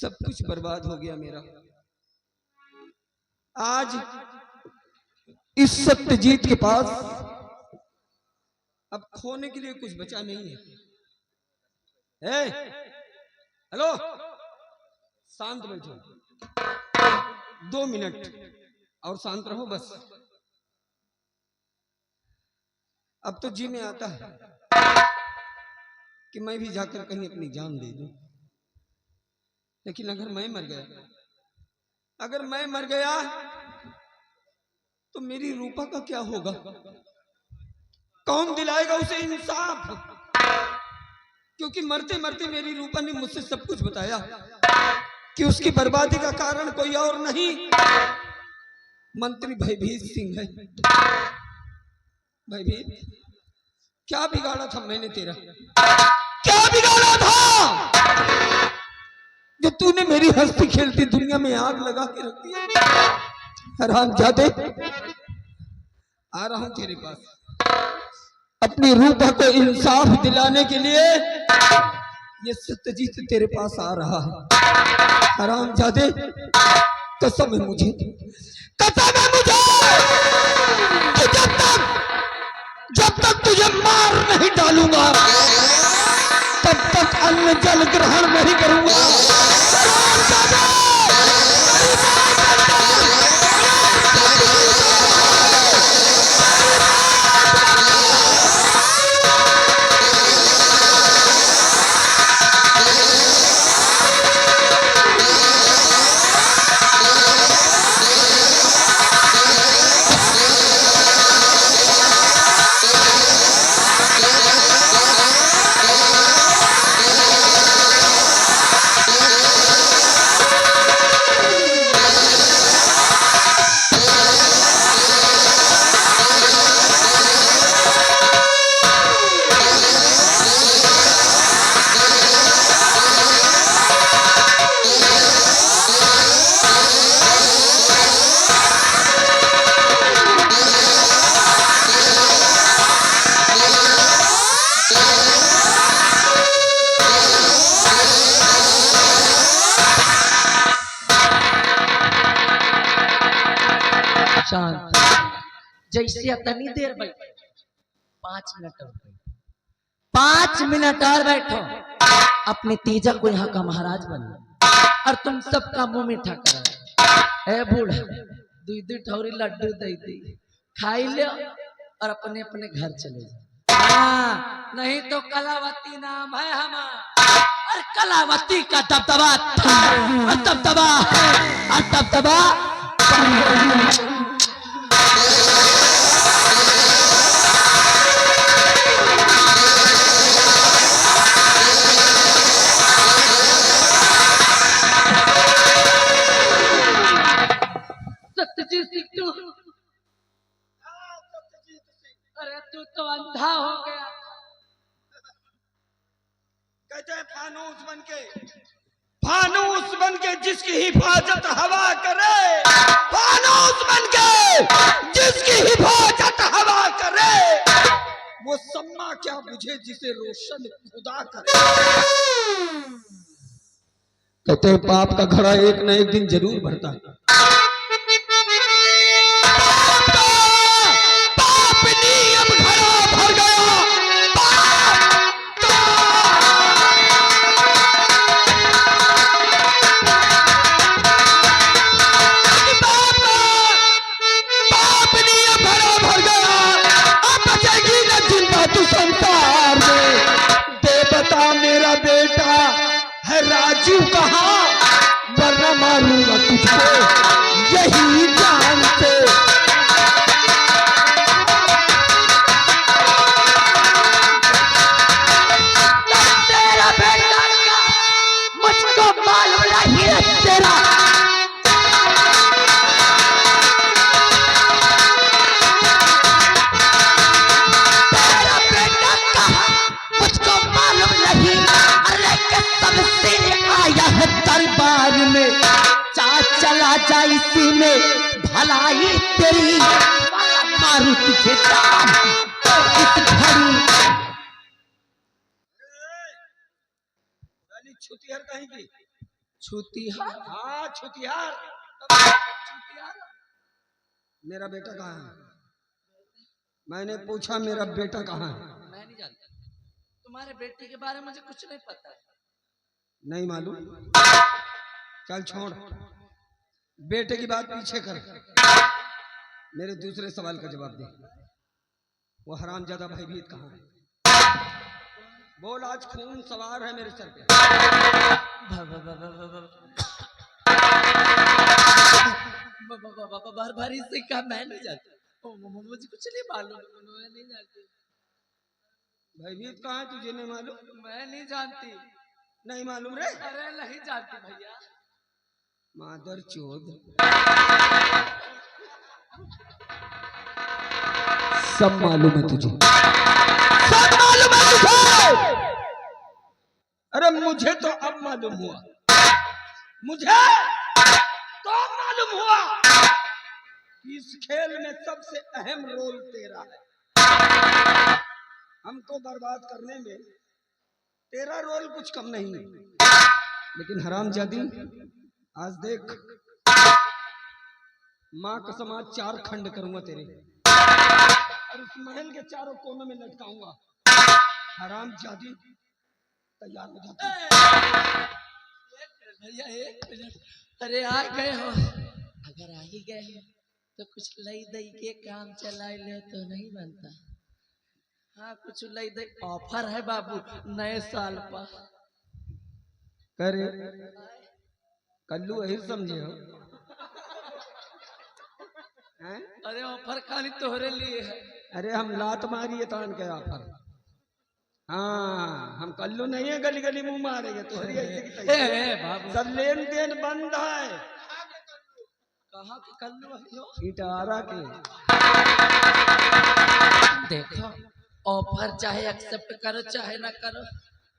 सब कुछ बर्बाद हो गया मेरा। आज इस सत्यजीत के पास अब खोने के लिए कुछ बचा नहीं है। हेलो, शांत बैठो, 2 मिनट और शांत रहो बस। अब तो जी में आता है कि मैं भी जाकर कहीं अपनी जान दे दूं, लेकिन अगर मैं मर गया तो मेरी रूपा का क्या होगा? कौन दिलाएगा उसे इंसाफ? क्योंकि मरते मरते मेरी रूपा ने मुझसे सब कुछ बताया कि उसकी बर्बादी का कारण कोई और नहीं, मंत्री भयभीत सिंह है। भयभीत, क्या बिगाड़ा था मैंने तेरा? क्या बिगाड़ा था जो तूने मेरी हंसती खेलती दुनिया में आग लगा के रख दिया? हरामजादे, आ रहा हूं तेरे पास अपनी रूपा को इंसाफ दिलाने के लिए। ये सत्यजीत तेरे पास आ रहा है। हरामजादे, कसम है मुझे कि जब तक तुझे मार नहीं डालूंगा तब तक अन्न जल ग्रहण नहीं करूंगा। शांत जैसे इतनी देर बैठे, 5 मिनट और बैठो, 5 मिनट और बैठो। अपने तीजा को यहाँ का महाराज बनो और तुम सबका मुंह मीठा करो। ए बूढ़ा, 2 ठौरी लड्डू दे दी, खाई लो और अपने अपने घर चले जाओ। हाँ, नहीं तो कलावती नाम है हमारा, और कलावती का दबदबा था और दबदबा सत्यजीत सिंह, अरे तू तो अंधा हो गया। कहते हैं फानूस बन के जिसकी हिफाजत हवा करे, फानूस बन के जिसकी हिफाजत हवा करे, वो सम्मा क्या बुझे जिसे रोशन खुदा करे। कहते हैं पाप का घड़ा एक न एक दिन जरूर भरता है। राजू कहाँ, वरना मारूंगा तुझको यही जान से। तेरा बेटा का मुझको मालूम नहीं है तेरा। तेरा बेटा कहाँ मुझको मालूम नहीं, अरे कसम से आया है दरबार में, चला जा इसी में भलाई तेरी, मारू तुझे जान इस घड़ी। छुतिहर कहीं की छुतिहार। हाँ छुतियार। छुतिहार। मेरा बेटा कहाँ है? मैंने पूछा मेरा बेटा कहाँ है? मैं नहीं जानता, तुम्हारे बेटे के बारे में मुझे कुछ नहीं पता है। नहीं मालूम? चल छोड़, बेटे की बात पीछे कर, मेरे दूसरे सवाल का जवाब दे। वो हरामजादा भयभीत कहाँ है? बोल, आज खून सवार है मेरे सर पे। बार बार इससे कहा मैं नहीं जानती, मुझे कुछ नहीं मालूम, मैं नहीं जानती। भयभीत कहाँ है? तुझे नहीं मालूम? मैं नहीं जानती। नहीं मालूम रे? अरे नहीं जानती भैया। मादर चोद, सब मालूम है तुझे, सब मालूम है तुझे। अरे मुझे तो अब मालूम हुआ, मुझे तो अब मालूम हुआ कि इस खेल में सबसे अहम रोल तेरा है। हमको बर्बाद करने में तेरा रोल कुछ कम नहीं है। लेकिन हरामजादी, आज देख, माँ कसम आज 4 खंड करूंगा तेरे और उस महल के चारों कोनों में लटकाऊंगा। हरामजादी तैयार हो जाती। भैया 1 मिनट। अरे आ गए हो, अगर आ ही गए हो तो कुछ लई दई के काम चला ले तो नहीं बनता। हाँ कुछ लई दई ऑफर है बाबू नए साल पर। करे कल्लू यही समझे हो? हैं? अरे ऑफर खाली तोहरे लिए है। अरे हम लात मारिए तान के ऑफर। हाँ हम कल्लू नहीं है गली गली मुंह मारेंगे तोहरी ऐसे की तैसे। बाबू सब लेन देन बंद है। कहाँ के कल्लू हो? इटारा के। देखो ऑफर चाहे एक्सेप्ट करो चाहे ना करो,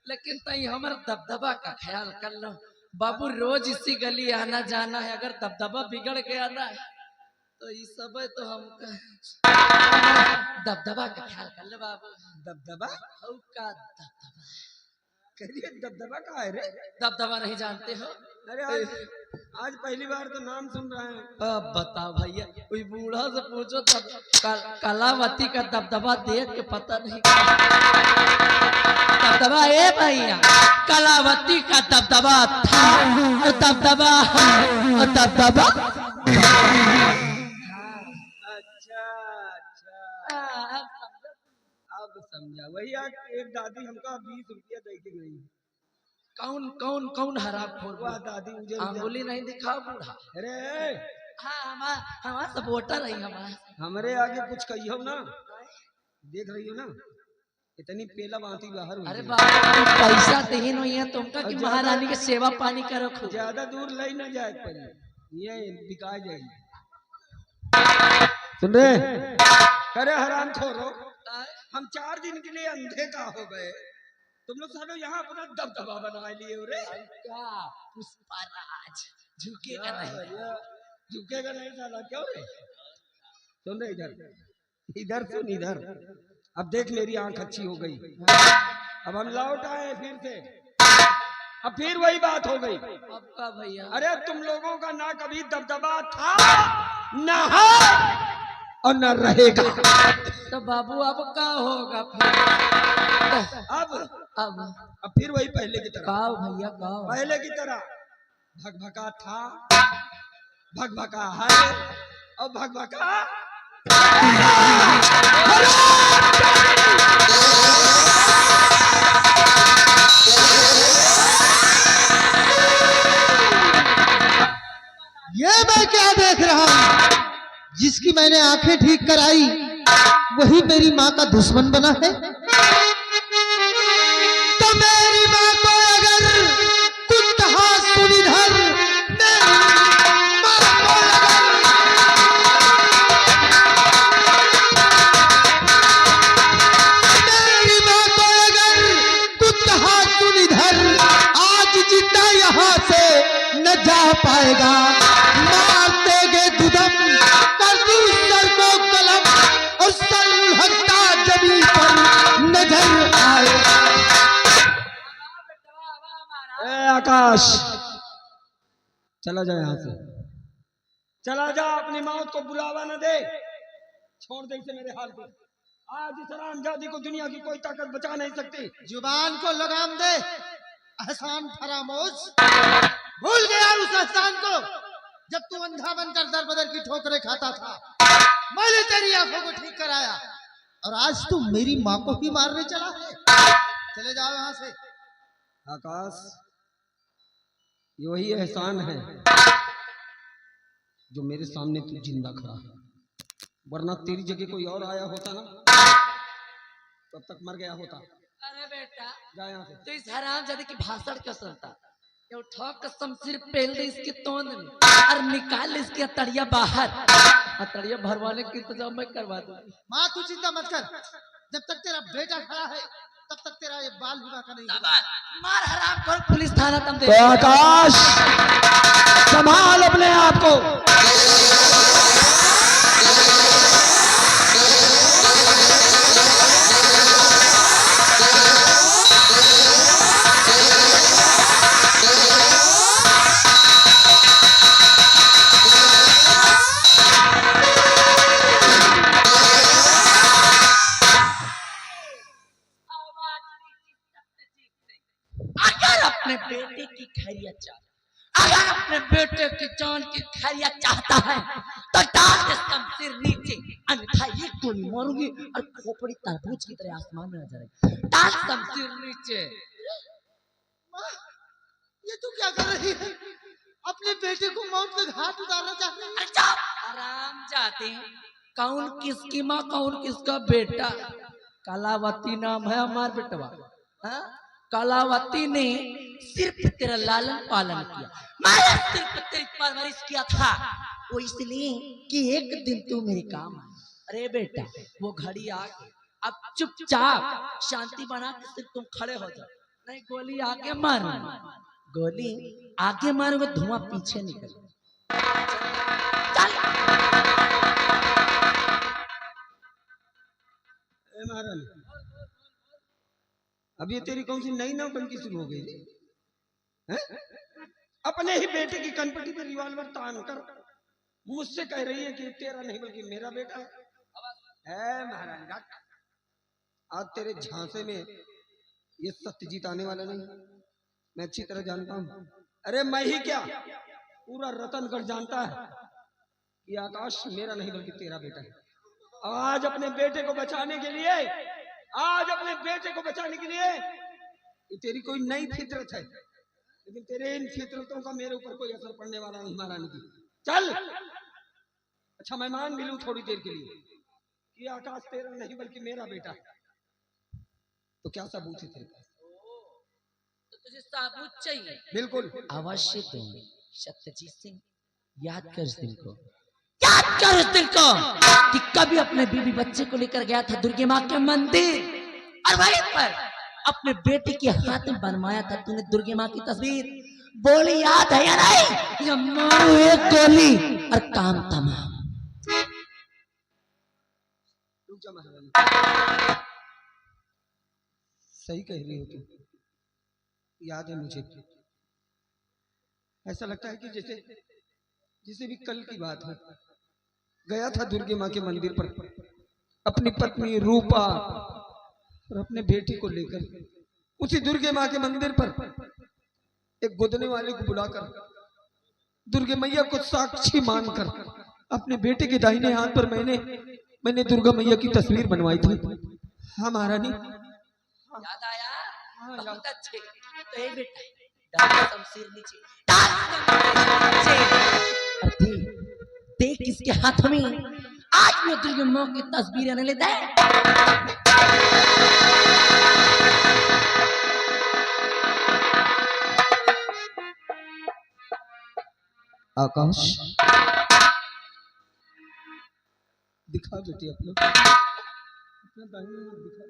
लेकिन तई हमारा दबदबा का ख्याल कर लो बाबू। रोज इसी गली आना जाना है, अगर दबदबा बिगड़ गया ना तो ये सब है तो हमका दबदबा का ख्याल कर लो बाबू। दबदबा का दबदबा करिए, दबदबा का है रे? दबदबा नहीं जानते हो? अरे आज पहली बार तो नाम सुन रहे हैं। अब बताओ भैया, कोई बूढ़ा से पूछो कलावती का दबदबा देख के पता नहीं। दबदबा ए भैया, कलावती का दबदबा था और दबदबा और दबदबा। अच्छा अच्छा, अब समझा। वही आज एक दादी हमका 20 रुपया दे के गई। कौन कौन कौन हराम खोर? वाह दादी मुझे अंगुली नहीं दिखाओ बूढ़ा। अरे हाँ हमारा सपोर्टर है हमारा। हमरे आगे कुछ कही हो ना, देख रही हो ना इतनी पेला बांती बाहर हुई। अरे बाबा पैसा दे नहीं है तुमका कि महारानी के सेवा पानी करो खूब। ज्यादा दूर ले ना जाए, पहले ये बिका जाएगी। सुन रहे? अरे हराम खोरो, हम 4 दिन के लिए अंधे का हो गए, तुम लोग सालों यहाँ अपना दबदबा बना लिए हो रे। पुष्पराज झुकेगा नहीं, झुकेगा नहीं साला, क्यों रे? सुन रहे? इधर इधर सुन, इधर। अब देख मेरी आंख अच्छी हो गई, अब हम लौट आए फिर से, अब फिर वही बात हो गई। अब का भैया? अरे तुम लोगों का ना कभी दबदबा था ना है और न रहेगा। तो बाबू अब क्या होगा फिर? अब फिर वही पहले की तरह। काओ भैया काओ? पहले की तरह भगभका था, भगभका है और भगभका। ये मैं क्या देख रहा हूँ? जिसकी मैंने आंखें ठीक कराई वही मेरी माँ का दुश्मन बना है। तो मेरी माँ को अगर कुछ कहा सुनिधर, मेरी माँ को अगर कुछ कहा सुनिधर, आज जितना यहाँ से न जा पाएगा। मार देंगे दुदम, कर दूं सर को कलम और सर हटता जमीन पर नजर आएगा। आकाश चला जा यहाँ से, चला जा, अपनी मौत को बुलावा न दे, छोड़ दे इसे मेरे हाल पे। आज इस हरामजादी को दुनिया की कोई ताकत बचा नहीं सकती। जुबान को लगाम दे, एहसान फरामोश। भूल गया उस एहसान को जब तू अंधा बनकर दर बदर की ठोकरें खाता था। मैंने तेरी आंखों को ठीक कराया और आज तू मेरी माँ को ही मारने चला है। चले जाओ यहाँ से। आकाश, ये वही एहसान है जो मेरे सामने तू जिंदा खड़ा है, वरना तेरी जगह कोई और आया होता ना, तब तक मर गया होता। अरे बेटा, जा यहाँ से। तो इस हरामजादे की भाषण क्यों सुनता? ये उठा कसम सिर पहल दे इसके तोंद में और निकाल इसकी अतड़िया बाहर। अतड़िया भरवाने की इंतजाम मैं करवा दूंगी। माँ तू चिंता मत कर, जब तक तेरा बेटा खड़ा है तब तक तेरा ये बाल विवाह का नहीं होगा। मार हराम खोर, पुलिस थाना तुम दे। तो आकाश, संभाल अपने आप को। अगर अपने बेटे की खैरियत चाहता, अगर अपने बेटे की जान की खैरियत चाहता है तो डाल दे शमशीर नीचे, अन्यथा ये गोली मारूंगी और खोपड़ी तरबूज की तरह आसमान में नजर आएगी। डाल शमशीर नीचे। माँ, ये तू क्या कर रही है? अपने बेटे को मौत के घाट उतारना चाहती है? अच्छा, आराम जाते हैं। कौन किसकी माँ, कौन किसका बेटा? कलावती नाम है हमार बेटवा। हाँ? कलावती ने सिर्फ तेरा लालन पालन किया, मैंने सिर्फ तेरी परवरिश किया था, वो इसलिए कि एक दिन तू मेरे काम आए। अरे बेटा, वो घड़ी आ गई, अब चुपचाप शांति बना के सिर्फ तुम खड़े हो जाओ, नहीं गोली आगे मारो, गोली आगे मारोगे धुआं पीछे निकल। चल। महारानी, अब ये तेरी कौन सी नई नौटंकी शुरू हो गई है? अपने ही बेटे की कनपटी पे रिवॉल्वर तान कर मुझसे कह रही है कि तेरा नहीं बल्कि मेरा बेटा है। महारानी, आज तेरे झांसे में ये सत्यजीत आने वाला नहीं, मैं अच्छी तरह जानता हूँ। अरे मैं ही क्या, पूरा रतनगढ़ जानता है कि आकाश मेरा नहीं बल्कि तेरा बेटा है। आज अपने बेटे को बचाने के लिए, आज अपने बेटे को बचाने के लिए, ये तेरी कोई नई फितरत है, लेकिन तेरे इन फितरतों का मेरे ऊपर कोई असर पड़ने वाला नहीं। महारानी की चल। अच्छा, मैं मान भी लूं थोड़ी देर के लिए कि आकाश तेरा नहीं बल्कि मेरा बेटा है, तो क्या सबूत है तेरे पास? तो तुझे सबूत चाहिए? बिल्कुल अवश्य दूंगी। सत्यजीत सिंह, याद कर इस दिन को, याद कर इस दिन को कि कभी अपने बीवी बच्चे को लेकर गया था दुर्गे माँ के मंदिर, और वहीं पर अपने बेटे के हाथ में बनवाया था तूने दुर्गे माँ की तस्वीर। बोली याद है या नहीं? या मारो एक गोली और काम तमाम। रुक जा महारानी, सही कह रही हो तुम, याद है मुझे। ऐसा लगता है कि जैसे भी कल की बात है। गया था दुर्गे माँ के मंदिर पर अपनी पत्नी रूपा और अपने बेटे को लेकर। उसी दुर्गे माँ के मंदिर पर एक गोदने वाले को बुलाकर दुर्गे मैया को साक्षी मानकर अपने बेटे के दाहिने हाथ पर मैंने दुर्गा मैया की तस्वीर बनवाई थी। हाँ महारानी, याद आया? बहुत अच्छे। तो ये बेटा, डाल शमशीर नीचे, डाल शमशीर नीचे। और देख इसके हाथ में आज मैं दुर्गा माँ की तस्वीर आने लेता है। आकाश, दिखा बेटी अपना दाहिना हाथ दिखा।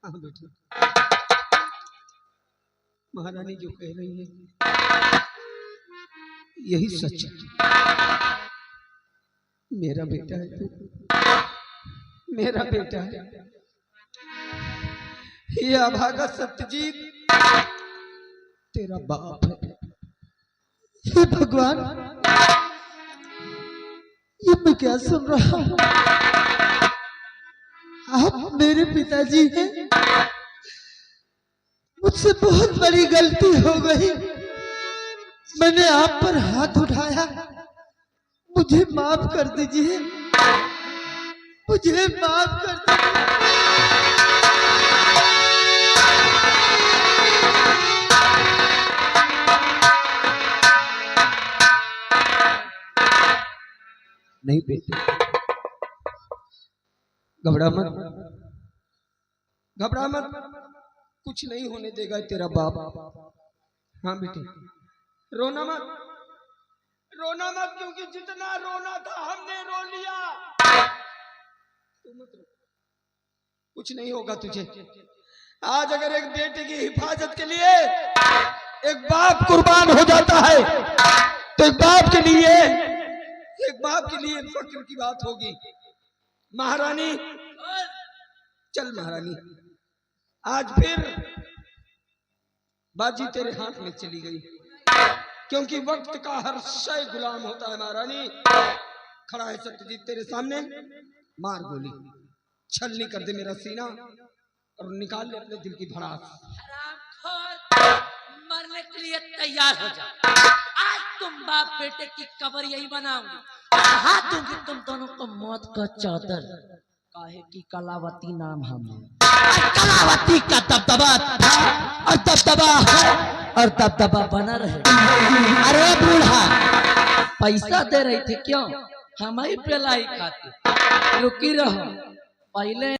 हाँ बेटी, महारानी जो कह रही है यही सच है। मेरा बेटा है तू, मेरा बेटा है। ये अभागा सत्यजीत तेरा बाप है। हे भगवान, ये मैं क्या सुन रहा हूँ? आप मेरे पिताजी हैं। मुझसे बहुत बड़ी गलती हो गई। मैंने आप पर हाथ उठाया, मुझे माफ कर दीजिए, मुझे माफ कर दीजिए। नहीं बेटे, घबरा मत, घबरा मत, कुछ नहीं होने देगा तेरा बाप। हाँ बेटे, रोना मत, रोना मत, क्योंकि जितना रोना था हमने रो लिया। तू मत रो, कुछ नहीं होगा तुझे। आज अगर एक बेटे की हिफाजत के लिए एक बाप कुर्बान हो जाता है तो एक बाप के लिए फक्र की बात होगी। महारानी, चल महारानी, आज फिर बाजी तेरे हाथ में चली गई, क्योंकि वक्त का हर शय गुलाम होता है। महारानी, खड़ा है सत्यजीत तेरे सामने, मार गोली, छलनी कर दे मेरा सीना और निकाल ले अपने दिल की भड़ास। मरने के लिए तैयार हो जा। आज तुम बाप बेटे की कब्र यही बनाऊंगी, हाथ दूंगी तुम दोनों को मौत का चादर। काहे की कलावती नाम हम, कलावती का दबदबा था और दबदबा है और दबदबा बना रहे। अरे बूढ़ा, पैसा दे रही थी क्यों? हम ही पेलाई खाते। रुकी रहो, पहले